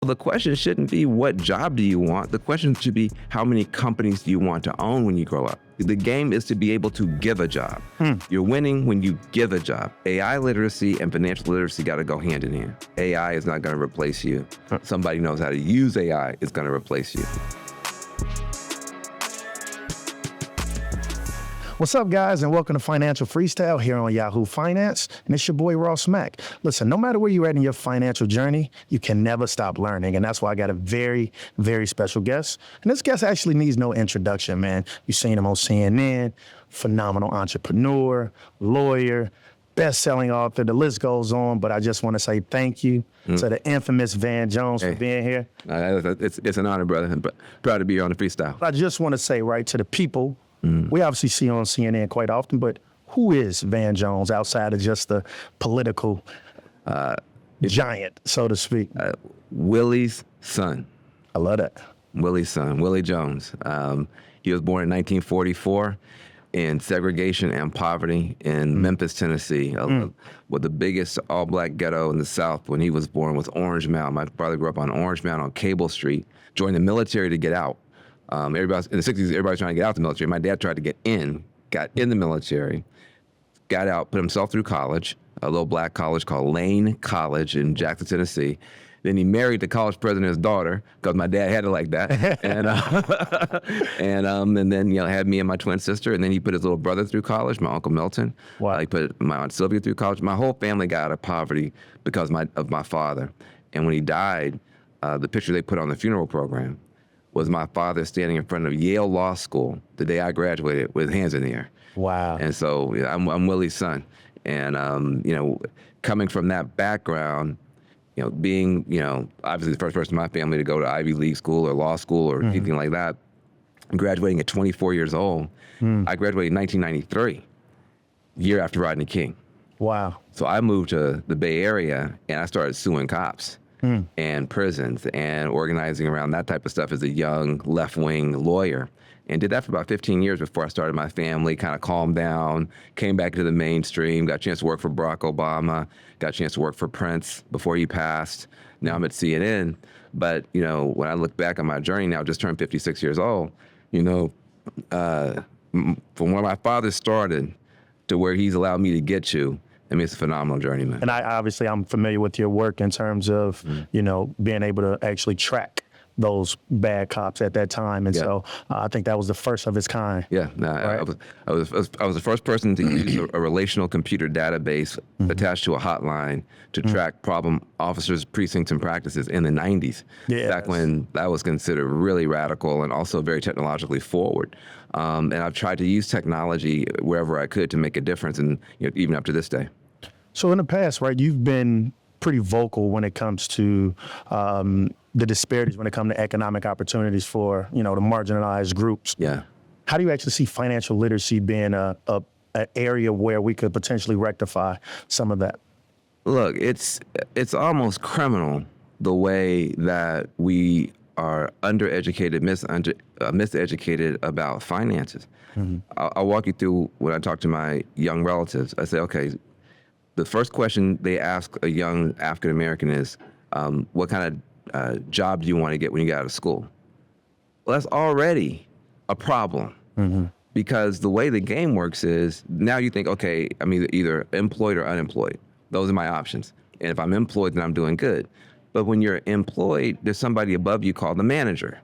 the question shouldn't be what job do you want? The question should be how many companies do you want to own when you grow up? The game is to be able to give a job. You're winning when you give a job. AI literacy and financial literacy got to go hand in hand. AI is not going to replace you. Somebody knows how to use AI is going to replace you. What's up, guys, and welcome to Financial Freestyle here on Yahoo Finance, and it's your boy, Ross Mack. Listen, no matter where you're at in your financial journey, you can never stop learning, and that's why I got a very, very special guest. And this guest actually needs no introduction, man. You've seen him on CNN, phenomenal entrepreneur, lawyer, best-selling author, the list goes on, but I just want to say thank you to the infamous Van Jones for being here. It's an honor, brother. I'm proud to be here on the freestyle. I just want to say, right, to the people, we obviously see on CNN quite often, but who is Van Jones outside of just the political giant, so to speak? Willie's son. I love that. Willie's son, Willie Jones. He was born in 1944 in segregation and poverty in Memphis, Tennessee, with the biggest all-black ghetto in the South. When he was born was Orange Mound. My father grew up on Orange Mound on Cable Street, joined the military to get out. Everybody in the 60s, everybody was trying to get out the military. My dad tried to get in, got in the military, got out, put himself through college, a little black college called Lane College in Jackson, Tennessee. Then he married the college president's daughter because my dad had it like that, and then had me and my twin sister. And then he put his little brother through college, my Uncle Milton. Wow. He put my Aunt Sylvia through college. My whole family got out of poverty because of my father. And when he died, the picture they put on the funeral program was my father standing in front of Yale Law School the day I graduated with hands in the air. Wow. And so I'm Willie's son. And, coming from that background, being, obviously the first person in my family to go to Ivy League school or law school or anything like that, graduating at 24 years old, I graduated in 1993, year after Rodney King. Wow. So I moved to the Bay Area and I started suing cops. And prisons and organizing around that type of stuff as a young left-wing lawyer. And did that for about 15 years before I started my family, kind of calmed down, came back to the mainstream, got a chance to work for Barack Obama, got a chance to work for Prince before he passed. Now I'm at CNN. But, when I look back on my journey now, just turned 56 years old, from where my father started to where he's allowed me to get to, it's a phenomenal journey, man. And I'm familiar with your work in terms of, being able to actually track those bad cops at that time. And so I think that was the first of its kind. Yeah, right? I was the first person to use a relational computer database attached to a hotline to track problem officers, precincts, and practices in the 90s, back when that was considered really radical and also very technologically forward. And I've tried to use technology wherever I could to make a difference, and even up to this day. So in the past, right, you've been pretty vocal when it comes to the disparities when it comes to economic opportunities for, the marginalized groups. Yeah. How do you actually see financial literacy being an area where we could potentially rectify some of that? Look, it's almost criminal the way that we are undereducated, miseducated about finances. I'll walk you through when I talk to my young relatives. I say, okay, the first question they ask a young African American is, what kind of job do you want to get when you get out of school? Well, that's already a problem because the way the game works is now you think, okay, I'm either employed or unemployed. Those are my options. And if I'm employed, then I'm doing good. But when you're employed, there's somebody above you called the manager.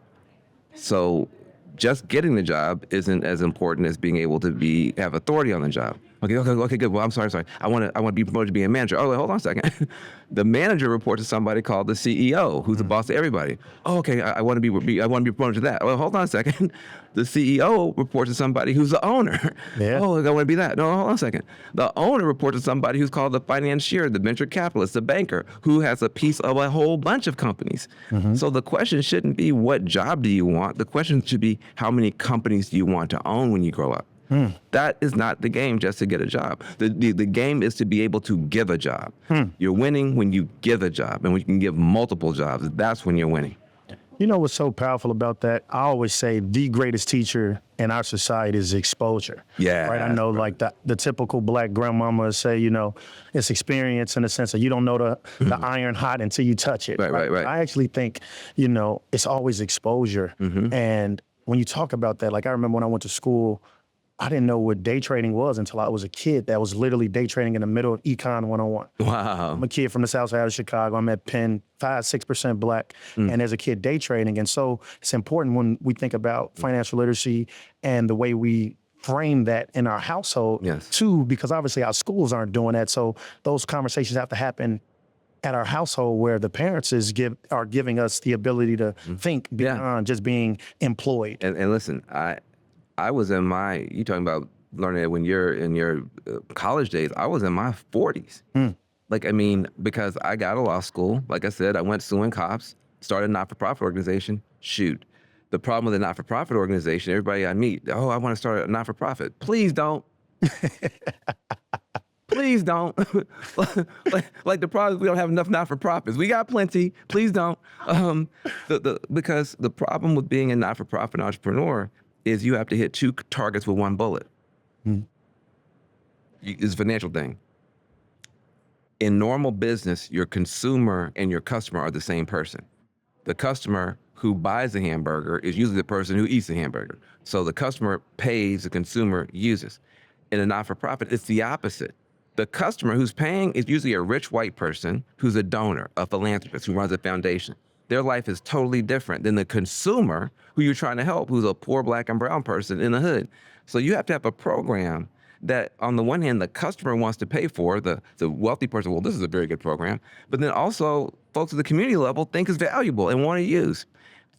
So just getting the job isn't as important as being able to have authority on the job. Okay, good. Well, I'm sorry. I want to be promoted to be a manager. Oh, wait, hold on a second. The manager reports to somebody called the CEO, who's the boss of everybody. Oh, okay. I want to be promoted to that. Well, hold on a second. The CEO reports to somebody who's the owner. Yeah. Oh, I want to be that. No, hold on a second. The owner reports to somebody who's called the financier, the venture capitalist, the banker, who has a piece of a whole bunch of companies. So the question shouldn't be what job do you want. The question should be how many companies do you want to own when you grow up. That is not the game just to get a job. The game is to be able to give a job. You're winning when you give a job, and when you can give multiple jobs, that's when you're winning. You know what's so powerful about that? I always say the greatest teacher in our society is exposure. Yeah. Right. I know like the typical black grandmama say, it's experience in the sense that you don't know the iron hot until you touch it. Right. I actually think, it's always exposure. And when you talk about that, like I remember when I went to school, I didn't know what day trading was until I was a kid that was literally day trading in the middle of Econ 101. Wow. I'm a kid from the south side of Chicago. I'm at Penn, 5-6% black, and as a kid day trading. And so it's important when we think about financial literacy and the way we frame that in our household too, because obviously our schools aren't doing that. So those conversations have to happen at our household where the parents are giving us the ability to think beyond just being employed. And listen, I was in you talking about learning it when you're in your college days, I was in my 40s. Because I got a law school. Like I said, I went suing cops, started a not-for-profit organization. Shoot. The problem with a not-for-profit organization, everybody I meet, I want to start a not-for-profit. Please don't. Please don't. like the problem is we don't have enough not-for-profits. We got plenty. Please don't. Because the problem with being a not-for-profit entrepreneur is you have to hit 2 targets with 1 bullet. It's a financial thing. In normal business, your consumer and your customer are the same person. The customer who buys the hamburger is usually the person who eats the hamburger. So the customer pays, the consumer uses. In a not-for-profit, it's the opposite. The customer who's paying is usually a rich white person who's a donor, a philanthropist, who runs a foundation. Their life is totally different than the consumer who you're trying to help, who's a poor black and brown person in the hood. So you have to have a program that, on the one hand, the customer wants to pay for, the wealthy person, well, this is a very good program, but then also folks at the community level think is valuable and want to use.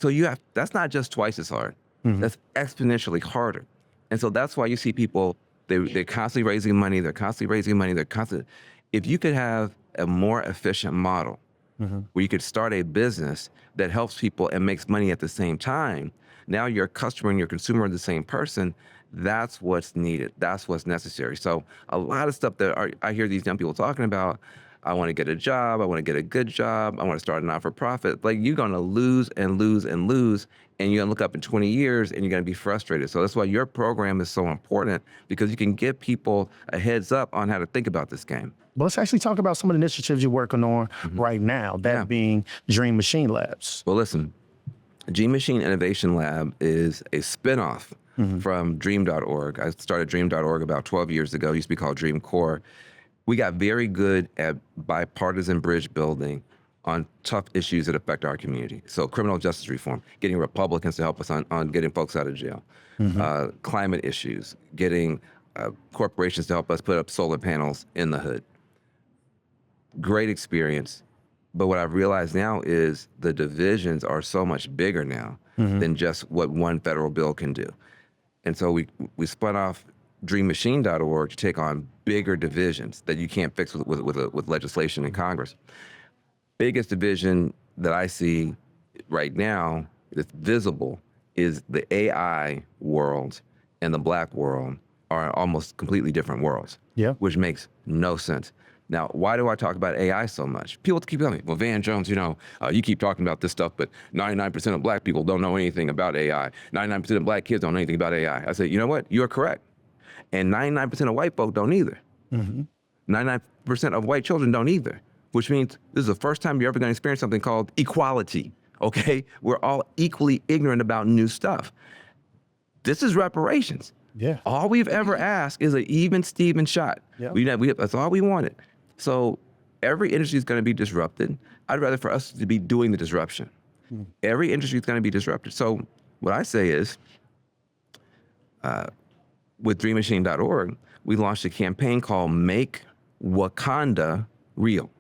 So that's not just twice as hard. That's exponentially harder. And so that's why you see people, they're constantly raising money, if you could have a more efficient model, where you could start a business that helps people and makes money at the same time, now your customer and your consumer are the same person. That's what's needed. That's what's necessary. So a lot of stuff that I hear these young people talking about, I want to get a job, I want to get a good job, I want to start a not-for-profit. Like, you're going to lose and lose and lose, and you're going to look up in 20 years and you're going to be frustrated. So that's why your program is so important, because you can give people a heads up on how to think about this game. But let's actually talk about some of the initiatives you're working on right now, that being Dream Machine Labs. Well, listen, Dream Machine Innovation Lab is a spinoff from Dream.org. I started Dream.org about 12 years ago. It used to be called Dream Core. We got very good at bipartisan bridge building on tough issues that affect our community. So criminal justice reform, getting Republicans to help us on getting folks out of jail, climate issues, getting corporations to help us put up solar panels in the hood. Great experience. But what I've realized now is the divisions are so much bigger now than just what one federal bill can do. And so we spun off dreammachine.org to take on bigger divisions that you can't fix with legislation in Congress. Biggest division that I see right now that's visible is the AI world and the black world are almost completely different worlds, which makes no sense. Now, why do I talk about AI so much? People keep telling me, well, Van Jones, you keep talking about this stuff, but 99% of black people don't know anything about AI. 99% of black kids don't know anything about AI. I say, you know what? You're correct. And 99% of white folk don't either. 99% of white children don't either, which means this is the first time you're ever going to experience something called equality, okay? We're all equally ignorant about new stuff. This is reparations. Yeah. All we've ever asked is an even Steven shot. That's all we wanted. So every industry is going to be disrupted. I'd rather for us to be doing the disruption. Every industry is going to be disrupted. So what I say is, with dreammachine.org, we launched a campaign called Make Wakanda Real.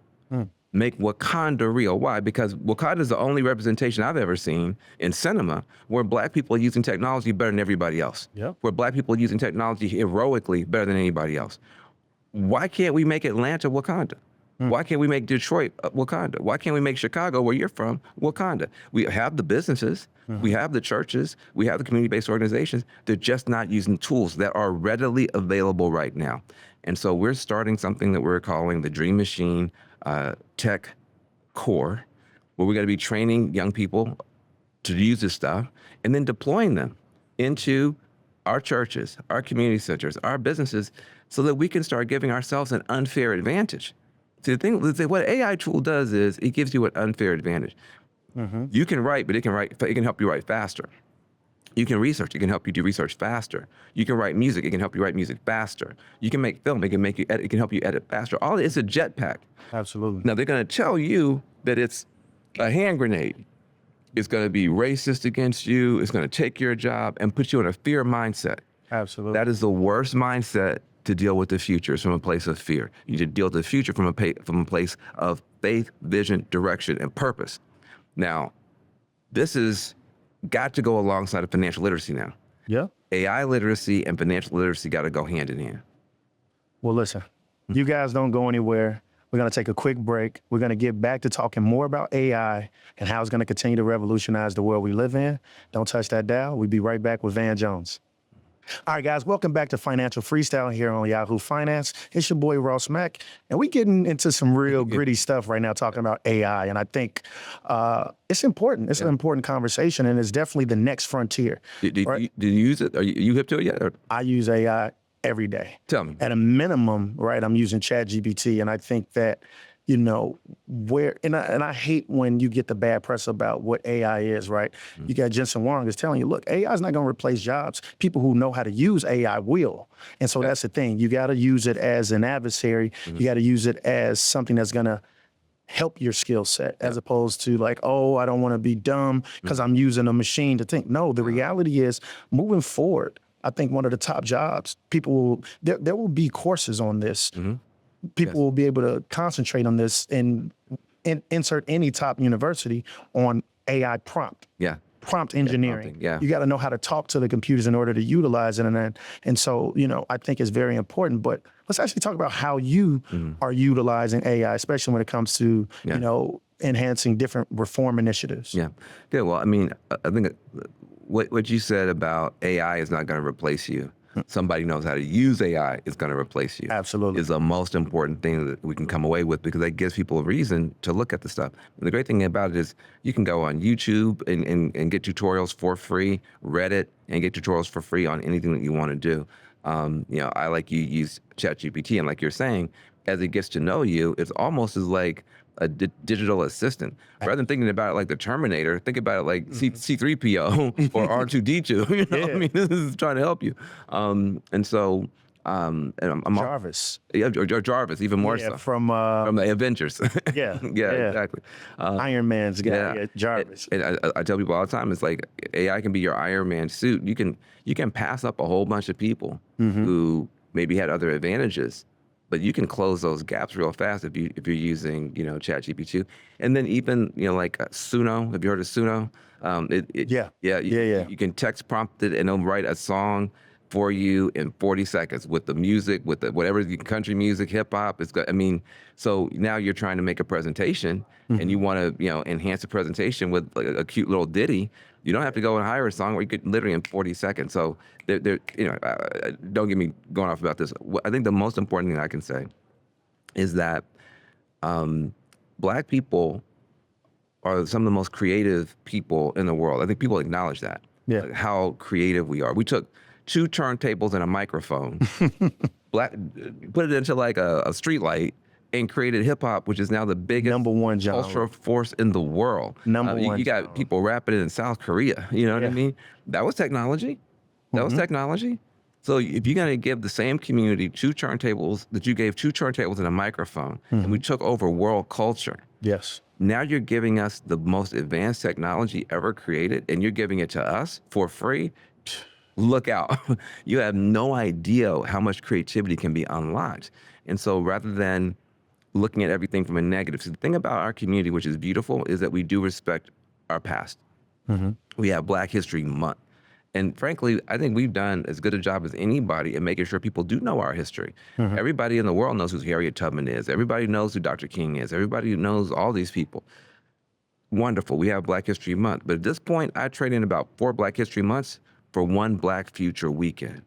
Make Wakanda real. Why? Because Wakanda is the only representation I've ever seen in cinema where black people are using technology better than everybody else. Where black people are using technology heroically better than anybody else. Why can't we make Atlanta Wakanda? Why can't we make Detroit Wakanda? Why can't we make Chicago, where you're from, Wakanda? We have the businesses, we have the churches, we have the community-based organizations. They're just not using tools that are readily available right now. And so we're starting something that we're calling the Dream Machine Tech Core, where we're going to be training young people to use this stuff and then deploying them into our churches, our community centers, our businesses, so that we can start giving ourselves an unfair advantage. See, what AI tool does is it gives you an unfair advantage. You can write, but it can help you write faster. You can research, it can help you do research faster. You can write music, it can help you write music faster. You can make film, it can help you edit faster. All it's a jetpack. Absolutely. Now they're gonna tell you that it's a hand grenade. It's gonna be racist against you, it's gonna take your job and put you in a fear mindset. Absolutely. That is the worst mindset to deal with the future. It's from a place of fear. You need to deal with the future from a place of faith, vision, direction, and purpose. Now, this is got to go alongside of financial literacy now. Yeah. AI literacy and financial literacy got to go hand in hand. Well, listen, you guys don't go anywhere. We're going to take a quick break. We're going to get back to talking more about AI and how it's going to continue to revolutionize the world we live in. Don't touch that dial. We'll be right back with Van Jones. All right, guys, welcome back to Financial Freestyle here on Yahoo Finance. It's your boy, Ross Mack, and we're getting into some real gritty stuff right now talking about AI, and I think it's important. It's an important conversation, and it's definitely the next frontier. Do you use it? Are you hip to it yet? Or? I use AI every day. Tell me. At a minimum, right, I'm using ChatGPT, and I think that, you know, and I hate when you get the bad press about what AI is, right? You got Jensen Huang is telling you, look, AI is not going to replace jobs. People who know how to use AI will. And so that's the thing. You got to use it as an adversary. You got to use it as something that's going to help your skill set, as opposed to like, oh, I don't want to be dumb because I'm using a machine to think. No, the reality is moving forward, I think one of the top jobs, there will be courses on this. People will be able to concentrate on this and insert any top university on AI prompt. Prompt engineering. You got to know how to talk to the computers in order to utilize it. And so, you know, I think it's very important. But let's actually talk about how you are utilizing AI, especially when it comes to, you know, enhancing different reform initiatives. Good. Well, I mean, I think what you said about AI is not going to replace you. Somebody knows how to use AI is going to replace you. Absolutely. Is the most important thing that we can come away with, because that gives people a reason to look at the stuff. And the great thing about it is you can go on YouTube and get tutorials for free, Reddit, and get tutorials for free on anything that you want to do. You know, I like you use ChatGPT, and like you're saying, as it gets to know you, it's almost as like a digital assistant. Rather than thinking about it like the Terminator, think about it like C3PO or R2D2. You know, I mean, this is trying to help you. And so, and Jarvis. Or Jarvis, even more so. From the Avengers. Yeah, Exactly. Iron Man's guy, Jarvis. And I tell people all the time, it's like AI can be your Iron Man suit. You can pass up a whole bunch of people who maybe had other advantages, but you can close those gaps real fast if you're using, you know, ChatGPT. And then even, you know, like Suno. Have you heard of Suno? You can text prompt it and it'll write a song for you in 40 seconds with the music, with the whatever, country music, hip hop. I mean, so now you're trying to make a presentation and you want to, you know, enhance the presentation with like a cute little ditty. You don't have to go and hire a song where you could literally in 40 seconds. So you know, don't get me going off about this. I think the most important thing I can say is that Black people are some of the most creative people in the world. I think people acknowledge that. Like how creative we are. We took 2 turntables and a microphone, put it into like a street light, and created hip hop, which is now the biggest #1 genre. cultural force in the world. #1 you got people rapping in South Korea. You know what I mean? That was technology. That was technology. So if you're gonna give the same community 2 turntables that you gave 2 turntables and a microphone, and we took over world culture. Now you're giving us the most advanced technology ever created, and you're giving it to us for free. Look out. You have no idea how much creativity can be unlocked. And so rather than looking at everything from a negative, so the thing about our community, which is beautiful, is that we do respect our past. We have Black History Month. And frankly, I think we've done as good a job as anybody in making sure people do know our history. Everybody in the world knows who Harriet Tubman is. Everybody knows who Dr. King is. Everybody knows all these people. Wonderful. We have Black History Month. But at this point, I trade in about 4 Black History Months for 1 Black Future Weekend.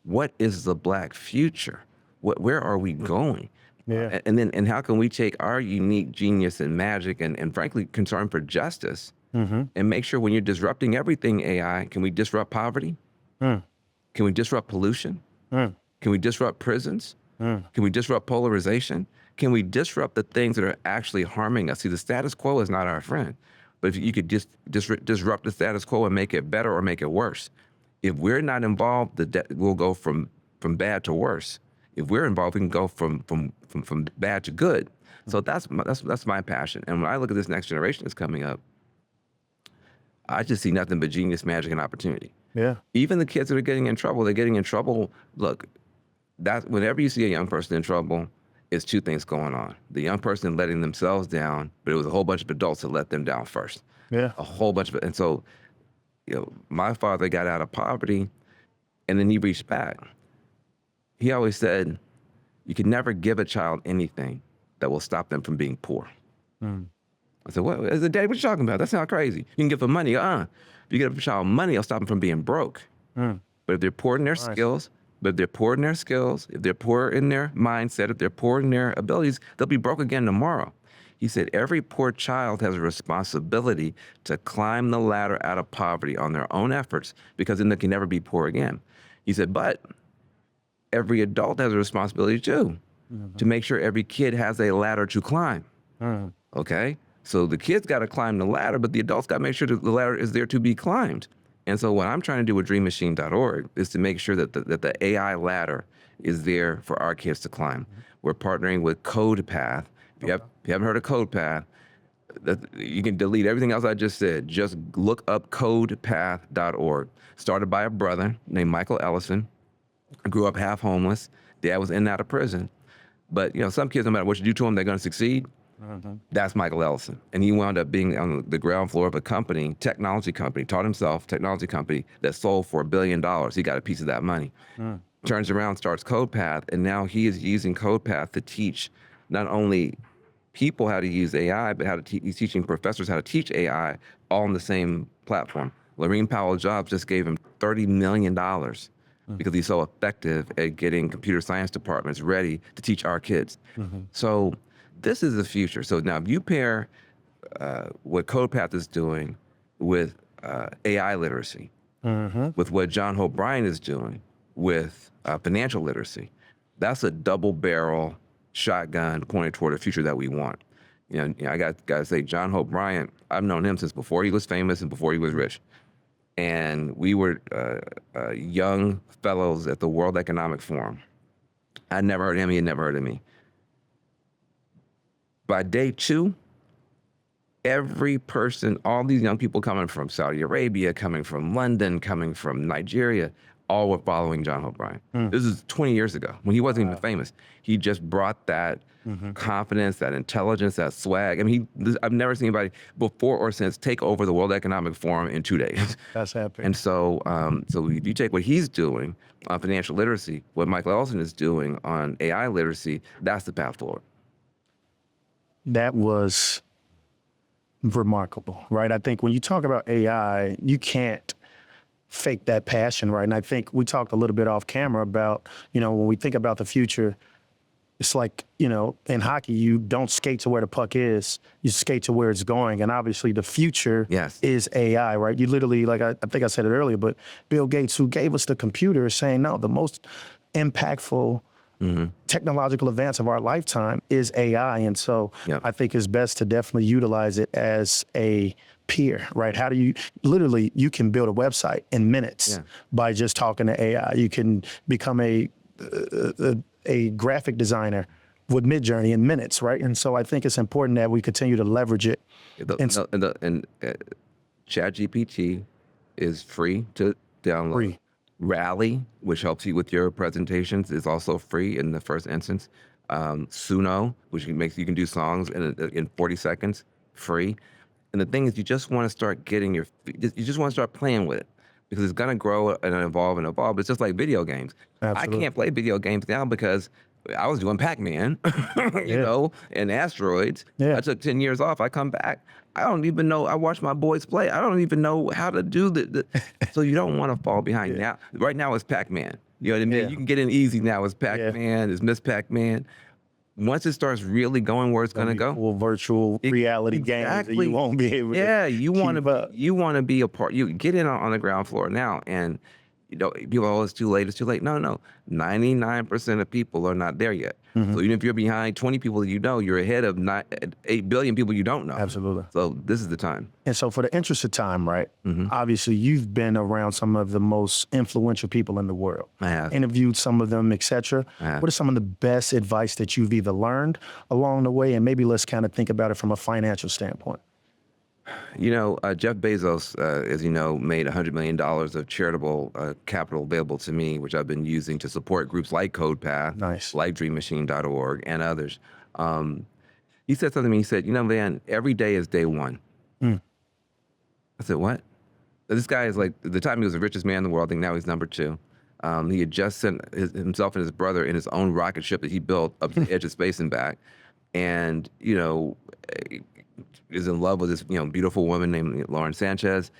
What is the Black future? Where are we going? And how can we take our unique genius and magic and frankly concern for justice and make sure when you're disrupting everything AI, can we disrupt poverty? Can we disrupt pollution? Can we disrupt prisons? Can we disrupt polarization? Can we disrupt the things that are actually harming us? See, the status quo is not our friend. But if you could just disrupt the status quo and make it better or make it worse. If we're not involved, we'll go from bad to worse. If we're involved, we can go from bad to good. So that's my passion. And when I look at this next generation that's coming up, I just see nothing but genius, magic, and opportunity. Yeah. Even the kids that are getting in trouble, they're getting in trouble. Look, whenever you see a young person in trouble, it's two things going on. The young person letting themselves down, but it was a whole bunch of adults that let them down first. Yeah. A whole bunch of it. And so, my father got out of poverty, and then he reached back. He always said, you can never give a child anything that will stop them from being poor. I said, what? I said, Daddy, what you talking about? That sounds crazy. You can give them money. If you give a child money, it'll stop them from being broke. But if they're poor in their skills, if they're poor in their mindset, if they're poor in their abilities, they'll be broke again tomorrow. He said, every poor child has a responsibility to climb the ladder out of poverty on their own efforts, because then they can never be poor again. He said, but every adult has a responsibility too, to make sure every kid has a ladder to climb. Okay? So the kids got to climb the ladder, but the adults got to make sure that the ladder is there to be climbed. And so what I'm trying to do with dreammachine.org is to make sure that the AI ladder is there for our kids to climb. We're partnering with CodePath. If you haven't heard of CodePath, you can delete everything else I just said. Just look up codepath.org. Started by a brother named Michael Ellison. Grew up half homeless. Dad was in and out of prison. But some kids, no matter what you do to them, they're going to succeed. That's Michael Ellison. And he wound up being on the ground floor of a technology company, taught himself, technology company that sold for $1 billion. He got a piece of that money. Turns around, starts CodePath, and now he is using CodePath to teach not only people how to use AI, but he's teaching professors how to teach AI all on the same platform. Laurene Powell Jobs just gave him $30 million because he's so effective at getting computer science departments ready to teach our kids. So this is the future. So now if you pair what CodePath is doing with AI literacy, with what John Hope Bryant is doing with financial literacy, that's a double barrel shotgun pointed toward a future that we want. I got to say, John Hope Bryant, I've known him since before he was famous and before he was rich. And we were young fellows at the World Economic Forum. I never heard of him, he had never heard of me. By day 2, every person, all these young people coming from Saudi Arabia, coming from London, coming from Nigeria, all were following John Hope Bryant. This is 20 years ago when he wasn't even famous. He just brought that confidence, that intelligence, that swag. I mean, I've never seen anybody before or since take over the World Economic Forum in 2 days. That's happening. And so, so if you take what he's doing on financial literacy, what Michael Ellison is doing on AI literacy, that's the path forward. That was remarkable, right? I think when you talk about AI, you can't fake that passion, right? And I think we talked a little bit off camera about, when we think about the future, it's like, in hockey, you don't skate to where the puck is, you skate to where it's going. And obviously the future is AI, right? You literally, like I think I said it earlier, but Bill Gates, who gave us the computer, is saying, no, the most impactful technological advance of our lifetime is AI. And so I think it's best to definitely utilize it as a peer, right? How do you can build a website in minutes by just talking to AI. You can become a graphic designer with Midjourney in minutes, right? And so I think it's important that we continue to leverage it. And ChatGPT is free to download. Free. Rally, which helps you with your presentations, is also free in the first instance. Suno, which makes you can do songs in 40 seconds, free. And the thing is, you just want to start you just want to start playing with it, because it's going to grow and evolve and evolve. It's just like video games. Absolutely. I can't play video games now because I was doing Pac-Man, and asteroids. I took 10 years off. I come back. I don't even know. I watch my boys play. I don't even know how to do so you don't want to fall behind now. Right now it's Pac-Man. You know what I mean? You can get in easy now. It's Pac-Man. It's Miss Pac-Man. Once it starts really going where it's going to go, full virtual reality games that you won't be able to you want keep up. You want to be a part. You get in on the ground floor now, and You know, people, oh, it's too late. It's too late. No, no, 99% of people are not there yet. So even if you're behind 20 people that you know, you're ahead of 8 billion people you don't know. Absolutely. So this is the time. And so for the interest of time, right? Obviously, you've been around some of the most influential people in the world. I have. Interviewed some of them, et cetera. have. What are some of the best advice that you've either learned along the way? And maybe let's kind of think about it from a financial standpoint. You know, Jeff Bezos, as you know, made $100 million of charitable capital available to me, which I've been using to support groups like CodePath, Nice. like DreamMachine.org, and others. He said something to me. He said, you know, Van, every day is day one. I said, what? This guy is like, at the time he was the richest man in the world. I think now he's number 2. He had just sent himself and his brother in his own rocket ship that he built up to the edge of space and back. And, you know, is in love with this, you know, beautiful woman named Lauren Sanchez.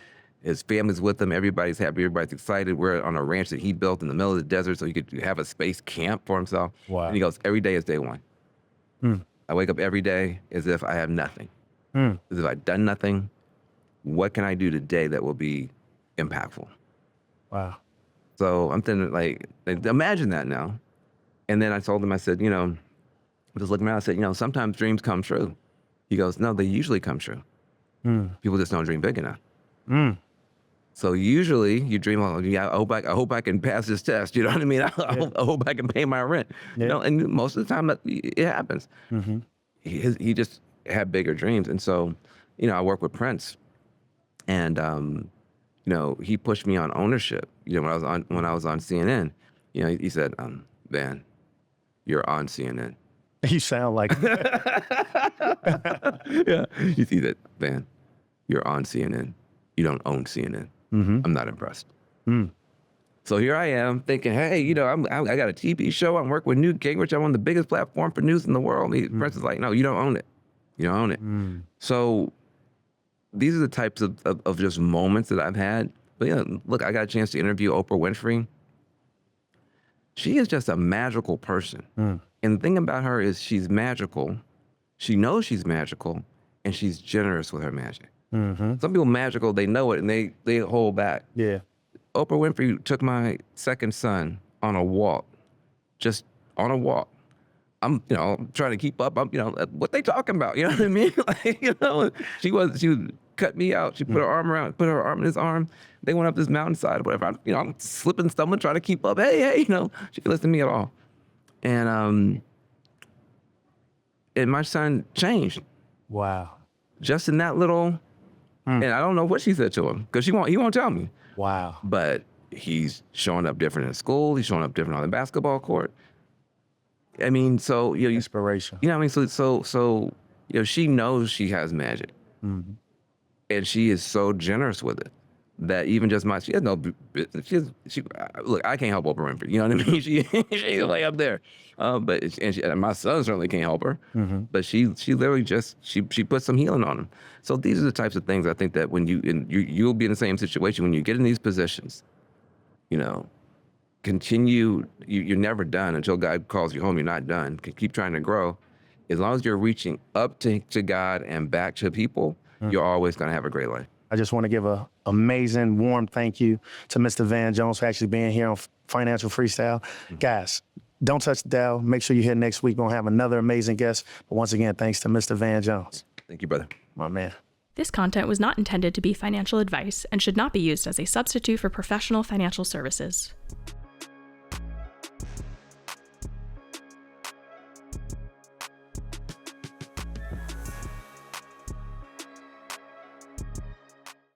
His family's with him. Everybody's happy. Everybody's excited. We're on a ranch that he built in the middle of the desert so he could have a space camp for himself. Wow. And he goes, every day is day one. I wake up every day as if I have nothing. As if I've done nothing. What can I do today that will be impactful? Wow. So I'm thinking, like, imagine that now. And then I told him, I said, you know, just looking around, I said, you know, sometimes dreams come true. He goes, no, they usually come true. People just don't dream big enough. So usually you dream, oh, yeah, I hope I can pass this test. You know what I mean? I hope I can pay my rent. You know, and most of the time it happens. He just had bigger dreams. And so, you know, I work with Prince, and you know, he pushed me on ownership. You know, when I was on CNN, you know, he said, Van, you're on CNN. You sound like Yeah. He said, Van, you're on CNN. You don't own CNN. I'm not impressed. So here I am thinking, hey, you know, I got a TV show. I'm working with Newt Gingrich. I'm on the biggest platform for news in the world. Prince is like, no, you don't own it. You don't own it. So these are the types of just moments that I've had. But yeah, look, I got a chance to interview Oprah Winfrey. She is just a magical person. And the thing about her is she's magical. She knows she's magical, and she's generous with her magic. Some people magical, they know it, and they hold back. Yeah. Oprah Winfrey took my second son on a walk, just on a walk. I'm, you know, trying to keep up. I'm, you know, what they talking about? You know what I mean? Like, you know, she would cut me out. She put her arm in his arm. They went up this mountainside or whatever. I'm slipping, stumbling, trying to keep up. Hey, you know, she didn't listen to me at all. And my son changed Wow. just in that little, and I don't know what she said to him because he won't tell me. Wow. But he's showing up different in school. He's showing up different on the basketball court. I mean, so, you know, Inspiration. you know what I mean? So, you know, she knows she has magic. And she is so generous with it that even just she has no business. Look, I can't help Oprah Winfrey. You know what I mean? She's way up there. And my son certainly can't help her. But she literally just, she put some healing on him. So these are the types of things I think that when you'll be in the same situation when you get in these positions, you know, continue, you're never done until God calls you home. You're not done. Keep trying to grow. As long as you're reaching up to God and back to people, you're always going to have a great life. I just want to give a amazing, warm thank you to Mr. Van Jones for actually being here on Financial Freestyle. Guys, don't touch the dial. Make sure you're here next week. We're going to have another amazing guest. But once again, thanks to Mr. Van Jones. Thank you, brother. My man. This content was not intended to be financial advice and should not be used as a substitute for professional financial services.